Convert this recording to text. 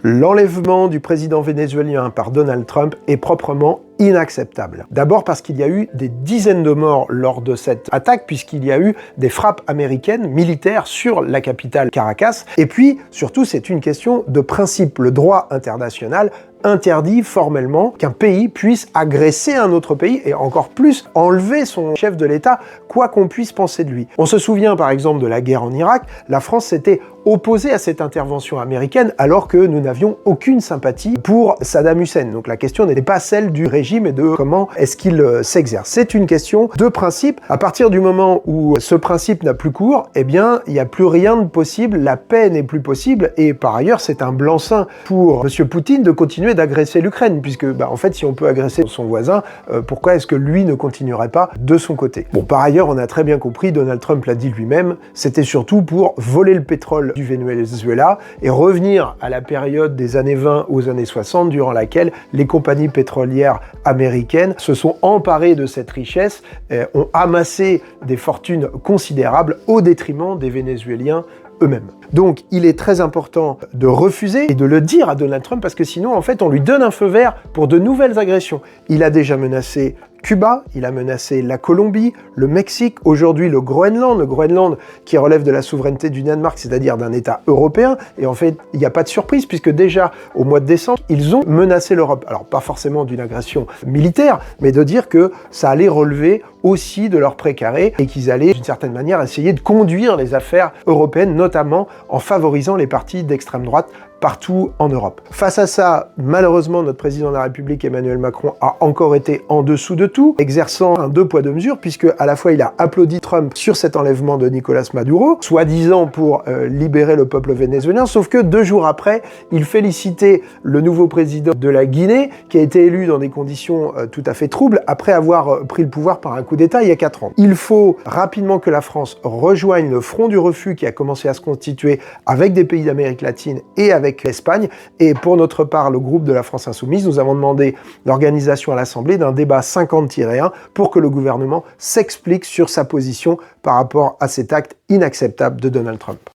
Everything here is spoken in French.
L'enlèvement du président vénézuélien par Donald Trump est proprement inacceptable. D'abord parce qu'il y a eu des dizaines de morts lors de cette attaque, puisqu'il y a eu des frappes américaines militaires sur la capitale Caracas. Et puis, surtout, c'est une question de principe. Le droit international interdit formellement qu'un pays puisse agresser un autre pays et encore plus enlever son chef de l'État, quoi qu'on puisse penser de lui. On se souvient par exemple de la guerre en Irak, la France s'était opposée à cette intervention américaine alors que nous n'avions aucune sympathie pour Saddam Hussein. Donc la question n'était pas celle du régime et de comment est-ce qu'il s'exerce. C'est une question de principe. À partir du moment où ce principe n'a plus cours, eh bien, il n'y a plus rien de possible, la paix n'est plus possible et par ailleurs, c'est un blanc-seing pour M. Poutine de continuer d'agresser l'Ukraine, puisque en fait, si on peut agresser son voisin, pourquoi est-ce que lui ne continuerait pas de son côté? Bon, par ailleurs, on a très bien compris, Donald Trump l'a dit lui-même, c'était surtout pour voler le pétrole du Venezuela et revenir à la période des années 20 aux années 60, durant laquelle les compagnies pétrolières américaines se sont emparées de cette richesse, ont amassé des fortunes considérables au détriment des Vénézuéliens eux-mêmes. Donc, il est très important de refuser et de le dire à Donald Trump parce que sinon, en fait, on lui donne un feu vert pour de nouvelles agressions. Il a déjà menacé Cuba, il a menacé la Colombie, le Mexique, aujourd'hui le Groenland qui relève de la souveraineté du Danemark, c'est-à-dire d'un État européen. Et en fait, il n'y a pas de surprise puisque déjà au mois de décembre, ils ont menacé l'Europe. Alors pas forcément d'une agression militaire, mais de dire que ça allait relever aussi de leur précaré et qu'ils allaient d'une certaine manière essayer de conduire les affaires européennes, notamment en favorisant les partis d'extrême droite partout en Europe. Face à ça, malheureusement, notre président de la République, Emmanuel Macron, a encore été en dessous de tout, exerçant un deux poids deux mesures, puisque à la fois il a applaudi Trump sur cet enlèvement de Nicolas Maduro, soi-disant pour libérer le peuple vénézuélien, sauf que 2 jours après, il félicitait le nouveau président de la Guinée, qui a été élu dans des conditions tout à fait troubles, après avoir pris le pouvoir par un coup d'État il y a 4 ans. Il faut rapidement que la France rejoigne le front du refus qui a commencé à se constituer avec des pays d'Amérique latine et avec l'Espagne. Et pour notre part, le groupe de la France Insoumise, nous avons demandé l'organisation à l'Assemblée d'un débat 50-1 pour que le gouvernement s'explique sur sa position par rapport à cet acte inacceptable de Donald Trump.